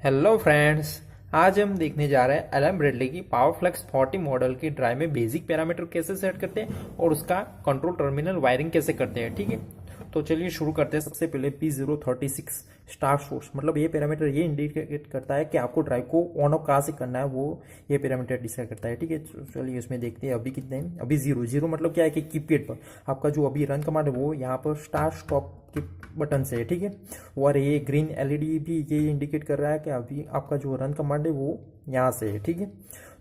Hello friends. आज हम देखने जा रहे हैं एलएम ब्रेडली की पावरफ्लेक्स 40 मॉडल की ड्राइव में बेसिक पैरामीटर कैसे सेट करते हैं और उसका कंट्रोल टर्मिनल वायरिंग कैसे करते हैं। ठीक है, तो चलिए शुरू करते हैं। सबसे पहले P036 स्टार सोर्स, मतलब ये पैरामीटर ये इंडिकेट करता है कि आपको ड्राइव को ऑन ऑफ कहाँ से करना है, वो ये पैरामीटर डिसाइड करता है। ठीक है, चलिए इसमें देखते हैं अभी कितने हैं। अभी जीरो जीरो मतलब क्या है कि कीपैड पर आपका जो अभी रन कमांड है वो यहाँ पर स्टार स्टॉप के बटन से है। ठीक है, और ये ग्रीन एलईडी भी ये इंडिकेट कर रहा है कि अभी आपका जो रन कमांड है वो यहाँ से है। ठीक है,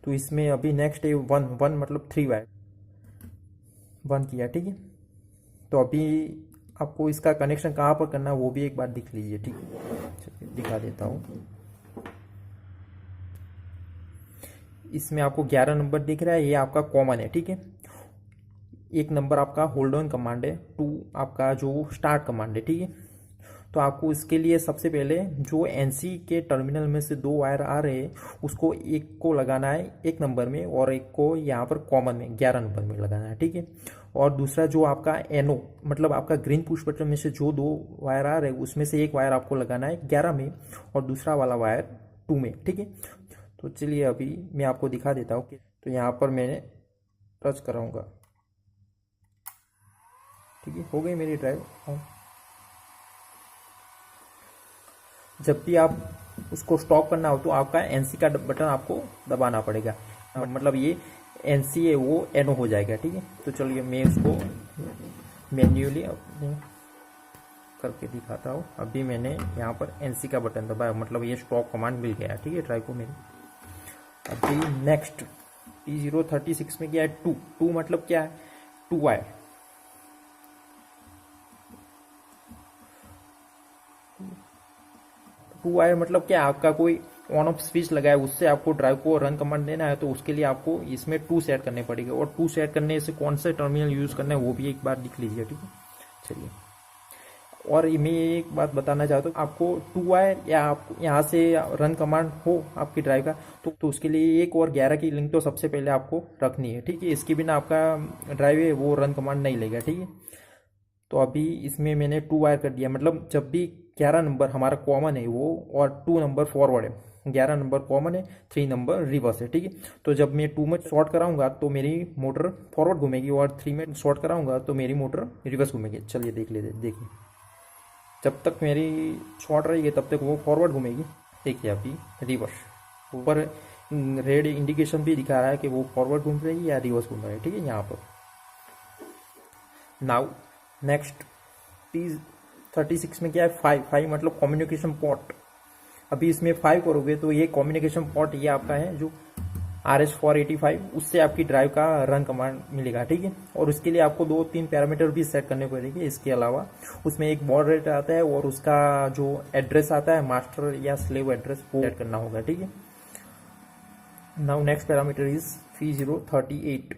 तो इसमें अभी नेक्स्ट है वन वन मतलब 3 वायर वन किया। ठीक है, तो अभी आपको इसका कनेक्शन कहाँ पर करना है वो भी एक बार दिख लीजिए। ठीक है, चलिए दिखा देता हूँ। इसमें आपको 11 नंबर दिख रहा है, ये आपका कॉमन है। ठीक है, 1 नंबर आपका होल्ड ऑन कमांड है, 2 आपका जो स्टार्ट कमांड है। ठीक है, तो आपको इसके लिए सबसे पहले जो एनसी के टर्मिनल में से 2 वायर आ रहे हैं उसको एक को लगाना है 1 नंबर में और एक को यहाँ पर कॉमन में 11 नंबर में लगाना है। ठीक है, और दूसरा जो आपका एनओ मतलब आपका ग्रीन पुश बटन में से जो 2 वायर आ रहे हैं उसमें से एक वायर आपको लगाना है 11 में और दूसरा वाला वायर 2 में। ठीक है, तो चलिए अभी मैं आपको दिखा देता हूँ। तो यहाँ पर मैंने टच कराऊंगा। ठीक है, हो गई मेरी ड्राइव ऑन। जब भी आप उसको स्टॉप करना हो तो आपका एनसी का बटन आपको दबाना पड़ेगा, मतलब ये एनसी है वो एनओ हो जाएगा। ठीक है, तो चलिए मैं इसको मैन्युअली करके दिखाता हूँ। अभी मैंने यहाँ पर एनसी का बटन दबाया, मतलब ये स्टॉप कमांड मिल गया। ठीक है, ड्राइव को मेरी। अभी नेक्स्ट P036 में क्या है, टू टू मतलब क्या है, 2 वायर। टू वायर मतलब क्या, आपका कोई ऑन ऑफ स्विच लगा है उससे आपको ड्राइव को रन कमांड देना है, तो उसके लिए आपको इसमें 2 सेट करने पड़ेगा। और 2 सेट करने से कौन से टर्मिनल यूज करना है वो भी एक बार लिख लीजिए। ठीक है, चलिए। और मैं एक बात बताना चाहता हूँ, आपको 2 वायर या आप यहाँ से रन कमांड हो आपकी ड्राइव का तो उसके लिए 1 और 11 की लिंक तो सबसे पहले आपको रखनी है। ठीक है, इसके बिना आपका ड्राइव है वो रन कमांड नहीं लेगा। ठीक है, तो अभी इसमें मैंने 2 वायर कर दिया, मतलब जब भी 11 नंबर हमारा कॉमन है वो और 2 नंबर फॉरवर्ड है, 11 नंबर कॉमन है, 3 नंबर रिवर्स है। ठीक है, तो जब मैं 2 में शॉर्ट कराऊंगा तो मेरी मोटर फॉरवर्ड घूमेगी और 3 में शॉर्ट कराऊंगा तो मेरी मोटर रिवर्स घूमेगी। चलिए देख लेते, देखिए जब तक मेरी शॉर्ट रहेगी तब तक वो फॉरवर्ड घूमेगी। देखिए अभी रिवर्स, ऊपर रेड इंडिकेशन भी दिखा रहा है कि वो फॉरवर्ड घूम रही है या रिवर्स घूम रही है। ठीक है, यहाँ पर नाउ नेक्स्ट P36 में क्या है, 5 मतलब कम्युनिकेशन पोर्ट। अभी इसमें 5 करोगे तो ये कम्युनिकेशन पोर्ट ये आपका है जो RS485, उससे आपकी ड्राइव का रन कमांड मिलेगा। ठीक है, और उसके लिए आपको 2-3 पैरामीटर भी सेट करने पड़ेंगे। इसके अलावा उसमें एक बॉड रेट आता है और उसका जो एड्रेस आता है मास्टर या स्लेव एड्रेस वो सेट करना होगा। ठीक है, now next parameter is P038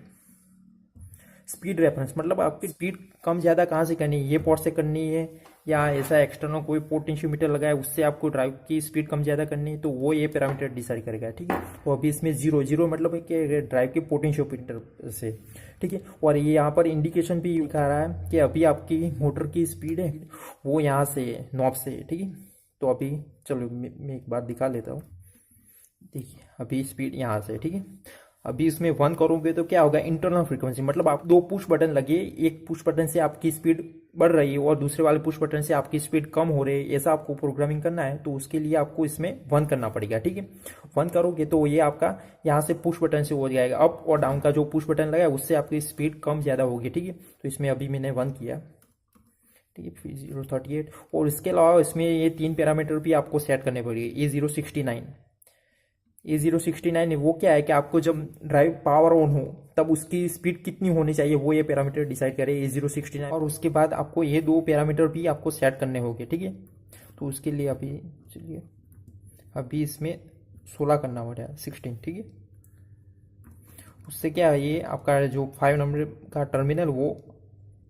speed reference, मतलब आपकी स्पीड कम ज़्यादा कहाँ से करनी है, ये पोर्ट से करनी है या ऐसा एक्सटर्नल कोई पोटेंशियोमीटर लगा है उससे आपको ड्राइव की स्पीड कम ज़्यादा करनी है, तो वो ये पैरामीटर डिसाइड करेगा। ठीक है, तो अभी इसमें जीरो जीरो मतलब है कि ड्राइव के पोटेंशियोमीटर से। ठीक है, और ये यहाँ पर इंडिकेशन भी दिखा रहा है कि अभी आपकी मोटर की स्पीड है वो यहाँ से है, नॉब से है। ठीक है, तो अभी चलो मैं एक बार दिखा लेता हूँ। देखिए अभी स्पीड यहाँ से। ठीक है, अभी इसमें 1 करोगे तो क्या होगा, इंटरनल फ्रीक्वेंसी, मतलब आप 2 पुश बटन लगे, एक पुश बटन से आपकी स्पीड बढ़ रही है और दूसरे वाले पुश बटन से आपकी स्पीड कम हो रही है, ऐसा आपको प्रोग्रामिंग करना है तो उसके लिए आपको इसमें 1 करना पड़ेगा। ठीक है, 1 करोगे तो ये आपका यहाँ से पुश बटन से हो जाएगा, अप और डाउन का जो पुश बटन लगा है उससे आपकी स्पीड कम ज़्यादा होगी। ठीक है, तो इसमें अभी मैंने 1 किया। ठीक है, P038, और इसके अलावा इसमें ये 3 पैरामीटर भी आपको सेट करने पड़ेंगे। A069 वो क्या है कि आपको जब ड्राइव पावर ऑन हो तब उसकी स्पीड कितनी होनी चाहिए वो ये पैरामीटर डिसाइड करे A069, और उसके बाद आपको ये 2 पैरामीटर भी आपको सेट करने होंगे। ठीक है, तो उसके लिए अभी चलिए अभी इसमें 16 करना पड़ेगा, 16। ठीक है, उससे क्या है, ये आपका जो 5 नंबर का टर्मिनल वो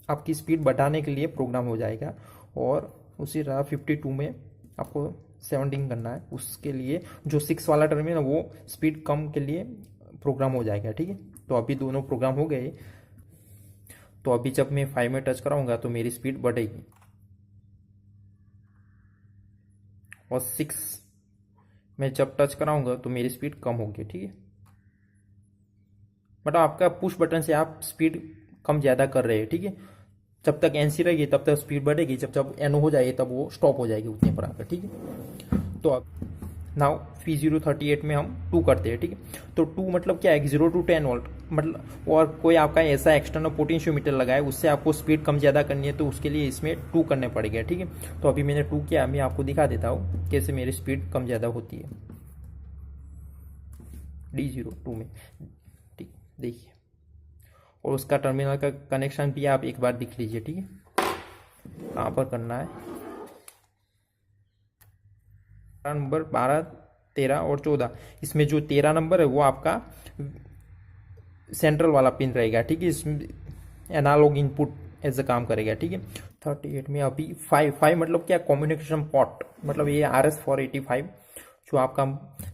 आपकी स्पीड बढ़ाने के लिए प्रोग्राम हो जाएगा, और उसी तरह 52 में आपको 17 करना है, उसके लिए जो 6 वाला टर्मिनल है वो स्पीड कम के लिए प्रोग्राम हो जाएगा। ठीक है, तो अभी दोनों प्रोग्राम हो गए, तो अभी जब मैं 5 में टच कराऊंगा तो मेरी स्पीड बढ़ेगी और 6 मैं जब टच कराऊंगा तो मेरी स्पीड कम होगी, ठीक है। मतलब आपका पुश बटन से आप स्पीड कम ज़्यादा कर रहे हैं, ठीक है। जब तक एनसी रहेगी तब तक स्पीड बढ़ेगी, जब जब एनओ हो जाएगी तब वो स्टॉप हो जाएगी उतने पर आकर, ठीक है। तो अब नाउ P038 में हम 2 करते हैं, ठीक है। तो 2 मतलब क्या है, 0 to 10 वोल्ट मतलब, और कोई आपका ऐसा एक्सटर्नल पोटेंशियोमीटर लगा है, उससे आपको स्पीड कम ज़्यादा करनी है, तो उसके लिए इसमें 2 करने पड़ेगा, ठीक है। तो अभी मैंने 2 किया, मैं आपको दिखा देता हूँ कैसे मेरी स्पीड कम ज़्यादा होती है D02 में, ठीक, देखिए। और उसका टर्मिनल का कनेक्शन भी आप एक बार देख लीजिए, ठीक है, कहाँ पर करना है। नंबर 12, 13 और 14, इसमें जो 13 नंबर है वो आपका सेंट्रल वाला पिन रहेगा, ठीक है। इसमें एनालॉग इनपुट ऐसे काम करेगा, ठीक है। 38 में अभी 5 मतलब क्या, कम्युनिकेशन पोर्ट, मतलब ये RS485 जो आपका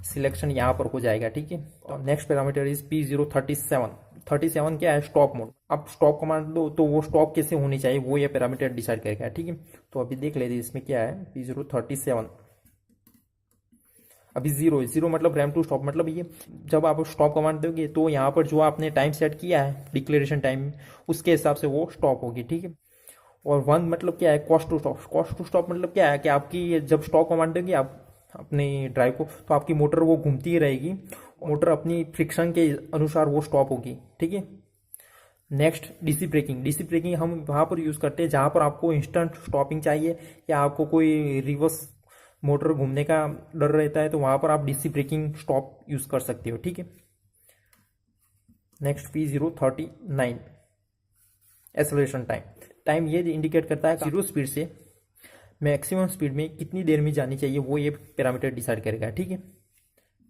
सिलेक्शन यहाँ पर हो जाएगा, ठीक है। तो नेक्स्ट पैरामीटर इज P037। 37 क्या है, स्टॉप मोड। अब स्टॉप कमांड दो तो वो स्टॉप कैसे होनी चाहिए वो ये पैरामीटर डिसाइड करेगा, ठीक है। तो अभी देख लेते हैं इसमें क्या है। P037 अभी 0 मतलब रैम टू स्टॉप, मतलब ये जब आप स्टॉप कमांड दोगे तो यहाँ पर जो आपने टाइम सेट किया है डिक्लेरेशन टाइम, उसके हिसाब से वो स्टॉप होगी, ठीक है। और 1 मतलब क्या है, coast to stop. Coast to stop मतलब क्या है कि आपकी जब स्टॉप कमांड दोगे आप अपनी ड्राइव को, तो आपकी मोटर वो घूमती ही रहेगी, मोटर अपनी फ्रिक्शन के अनुसार वो स्टॉप होगी, ठीक है। Next DC braking. DC braking हम वहाँ पर यूज़ करते हैं जहाँ पर आपको इंस्टेंट स्टॉपिंग चाहिए या आपको कोई रिवर्स मोटर घूमने का डर रहता है, तो वहाँ पर आप डीसी ब्रेकिंग स्टॉप यूज़ कर सकते हो, ठीक है। Next P039 acceleration time. Time ये इंडिकेट करता है 0 स्पीड से मैक्सिमम स्पीड में कितनी देर में जानी चाहिए, वो ये पैरामीटर डिसाइड करेगा, ठीक है।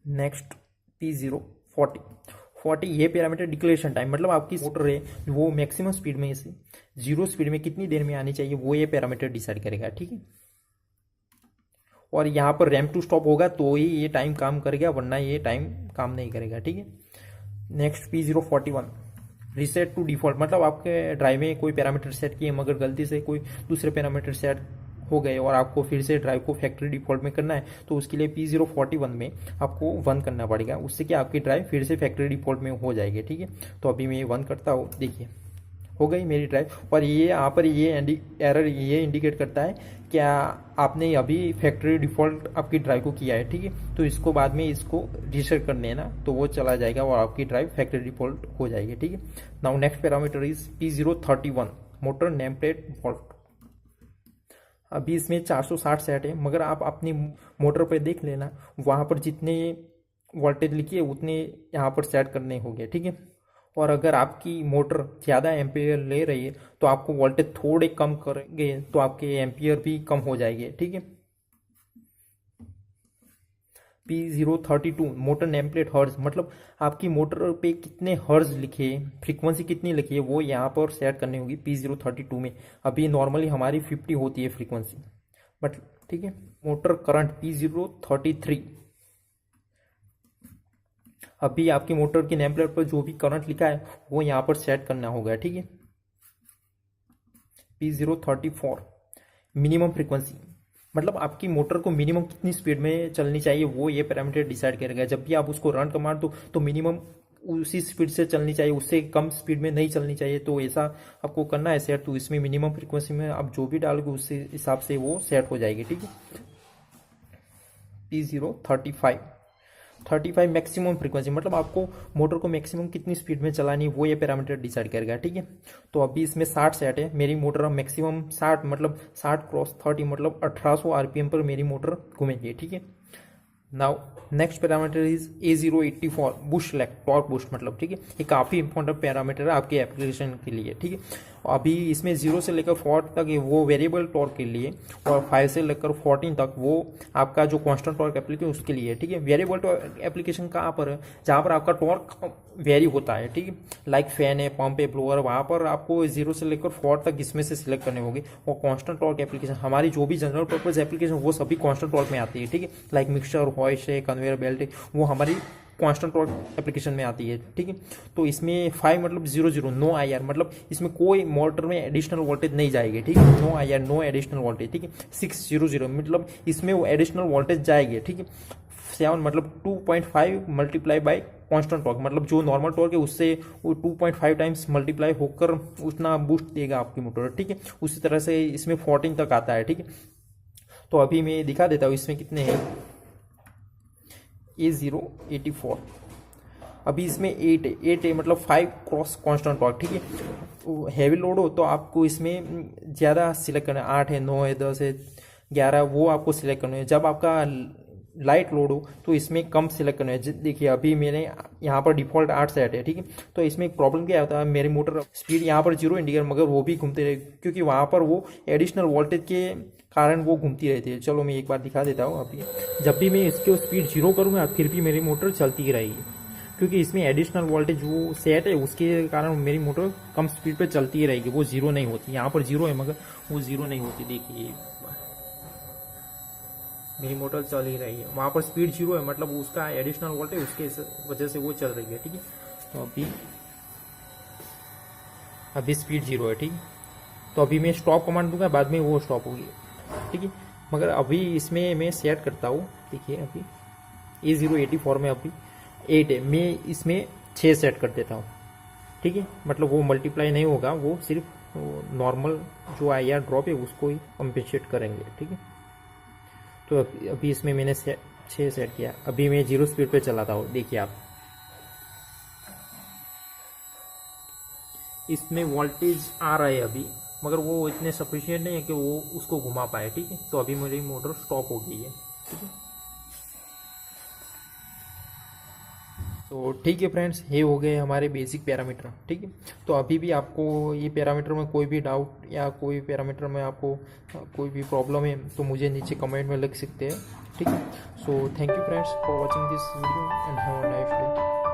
नेक्स्ट P040 ये पैरामीटर डिक्लेरेशन टाइम, मतलब आपकी मोटर है वो मैक्सिमम स्पीड में से 0 स्पीड में कितनी देर में आनी चाहिए वो ये पैरामीटर डिसाइड करेगा, ठीक है। और यहाँ पर रैम टू स्टॉप होगा तो ही ये टाइम काम करेगा, वरना ये टाइम काम नहीं करेगा, ठीक है। Next P041 reset to default, मतलब आपके ड्राइव में कोई पैरामीटर सेट किए मगर गलती से कोई दूसरे पैरामीटर सेट हो गए और आपको फिर से ड्राइव को फैक्ट्री डिफॉल्ट में करना है, तो उसके लिए P041 में आपको 1 करना पड़ेगा, उससे कि आपकी ड्राइव फिर से फैक्ट्री डिफॉल्ट में हो जाएगी, ठीक है। तो अभी मैं 1 करता हूँ, देखिए हो गई मेरी ड्राइव। और ये यहाँ पर ये एरर ये इंडिकेट करता है क्या आपने अभी फैक्ट्री डिफॉल्ट आपकी ड्राइव को किया है, ठीक है। तो इसको बाद में इसको रीसेट करने है ना, तो वो चला जाएगा और आपकी ड्राइव फैक्ट्री डिफॉल्ट हो जाएगी, ठीक है। Now next parameter is P031 motor name plate fault. अभी इसमें 460 सेट है, मगर आप अपनी मोटर पर देख लेना, वहाँ पर जितने वोल्टेज लिखी है उतने यहाँ पर सेट करने होंगे, ठीक है। और अगर आपकी मोटर ज़्यादा एम्पियर ले रही है तो आपको वोल्टेज थोड़े कम करेंगे तो आपके एम्पियर भी कम हो जाएंगे, ठीक है। P032 मोटर नेम प्लेट हर्ज, मतलब आपकी मोटर पे कितने हर्ज लिखे, फ्रीक्वेंसी कितनी लिखी है वो यहाँ पर सेट करनी होगी P032 में। अभी नॉर्मली हमारी 50 होती है फ्रीक्वेंसी, बट ठीक है। मोटर करंट P033, अभी आपकी मोटर की नेम प्लेट पर जो भी करंट लिखा है वो यहाँ पर सेट करना होगा, ठीक है। P034 मिनिमम फ्रीक्वेंसी, मतलब आपकी मोटर को मिनिमम कितनी स्पीड में चलनी चाहिए वो ये पैरामीटर डिसाइड करेगा। जब भी आप उसको रन कमांड दो तो मिनिमम उसी स्पीड से चलनी चाहिए, उससे कम स्पीड में नहीं चलनी चाहिए, तो ऐसा आपको करना है सेट। तो इसमें मिनिमम फ्रीक्वेंसी में आप जो भी डालोगे उस हिसाब से वो सेट हो जाएगी, ठीक है। P035 मैक्सिमम फ्रीक्वेंसी, मतलब आपको मोटर को मैक्सिमम कितनी स्पीड में चलानी है वो ये पैरामीटर डिसाइड करेगा, ठीक है। तो अभी इसमें 60 सेट है, मेरी मोटर मैक्सिमम 60 मतलब 60x30 मतलब 1800 RPM पर मेरी मोटर घूमेगी, ठीक है। Now next parameter is A084 Bush leg torque Bush, मतलब ठीक है, ये काफ़ी इंपॉर्टेंट पैरामीटर है आपके एप्लीकेशन के लिए, ठीक है। अभी इसमें 0 से लेकर 4 तक वो वेरिएबल टॉर्क के लिए, और 5 से लेकर 14 तक वो आपका जो कांस्टेंट टॉर्क एप्लीकेशन उसके लिए, ठीक है। वेरिएबल टॉर्क एप्लीकेशन कहाँ पर है, जहाँ पर आपका टॉर्क वेरी होता है, ठीक है। लाइक फैन है, पंप है, ब्लोअर, वहाँ पर आपको 0 से लेकर 4 तक इसमें से सिलेक्ट करने होंगे। और कांस्टेंट टॉर्क एप्लीकेशन हमारी जो भी जनरल पर्पज एप्लीकेशन वो सभी कांस्टेंट टॉर्क में आती है, ठीक है। लाइक मिक्सचर, हॉइस्ट है, कन्वेयर बेल्ट है, वो हमारी कांस्टेंट टॉर्क एप्लीकेशन में आती है, ठीक है। तो इसमें 5 मतलब 0 नो IR, मतलब इसमें कोई मोटर में एडिशनल वोल्टेज नहीं जाएगी, ठीक है। No IR no additional voltage, ठीक है। 600 मतलब इसमें वो एडिशनल वोल्टेज जाएगी, ठीक है। 7 मतलब 2.5 मल्टीप्लाई बाय कांस्टेंट टॉर्क, मतलब जो नॉर्मल टॉर्क है उससे वो 2.5 टाइम्स मल्टीप्लाई होकर उतना बूस्ट देगा आपकी मोटर, ठीक है। उसी तरह से इसमें 14 तक आता है, ठीक है। तो अभी मैं दिखा देता हूँ इसमें कितने हैं। A084, अभी इसमें 8 है मतलब 5 क्रॉस कांस्टेंट टॉर्क, ठीक है। हैवी लोड हो तो आपको इसमें ज़्यादा सिलेक्ट करना है, 8 है, 9 है, 10 है, 11, वो आपको सिलेक्ट करना है। जब आपका लाइट लोड हो तो इसमें कम सिलेक्ट करना है। देखिए अभी मैंने यहाँ पर डिफॉल्ट 8 सेट है, ठीक है। तो इसमें एक प्रॉब्लम क्या होता है, मेरी मोटर स्पीड यहाँ पर 0 इंडिकेटर मगर वो भी घूमते रहे, क्योंकि वहाँ पर वो एडिशनल वोल्टेज के कारण वो घूमती रहती है। चलो मैं एक बार दिखा देता हूँ। अभी जब भी मैं इसके स्पीड 0 करूँगा फिर भी मेरी मोटर चलती ही रहेगी, क्योंकि इसमें एडिशनल वोल्टेज वो सेट है, उसके कारण मेरी मोटर कम स्पीड पे चलती ही रहेगी, वो 0 नहीं होती। यहाँ पर 0 है मगर वो 0 नहीं होती। देखिए मेरी मोटर चल ही रही है, वहाँ पर स्पीड 0 है मतलब उसका एडिशनल वोल्टेज उसके वजह से वो चल रही है, ठीक है। तो अभी स्पीड 0 है, ठीक है। तो अभी मैं स्टॉप कमांड दूंगा, बाद में वो स्टॉप होगी, ठीक है। मगर अभी इसमें मैं सेट करता हूँ। देखिए अभी A084 में अभी 8 है, मैं इसमें 6 सेट कर देता हूँ, ठीक है। मतलब वो मल्टीप्लाई नहीं होगा, वो सिर्फ नॉर्मल जो IR ड्रॉप है उसको ही कंपेंसेट करेंगे, ठीक है। तो अभी इसमें मैंने 6 सेट किया। अभी मैं 0 स्पीड पे चलाता हूँ। देखिए आप इसमें वोल्टेज आ रहा है अभी, मगर वो इतने सफिशिएंट नहीं है कि वो उसको घुमा पाए, ठीक है। तो अभी मेरी मोटर स्टॉप हो गई है, ठीक है। तो ठीक है फ्रेंड्स, ये हो गए हमारे बेसिक पैरामीटर, ठीक है। तो अभी भी आपको ये पैरामीटर में कोई भी डाउट या कोई पैरामीटर में आपको कोई भी प्रॉब्लम है तो मुझे नीचे कमेंट में लिख सकते हैं, ठीक है। So thank you friends for watching this video and have a nice day.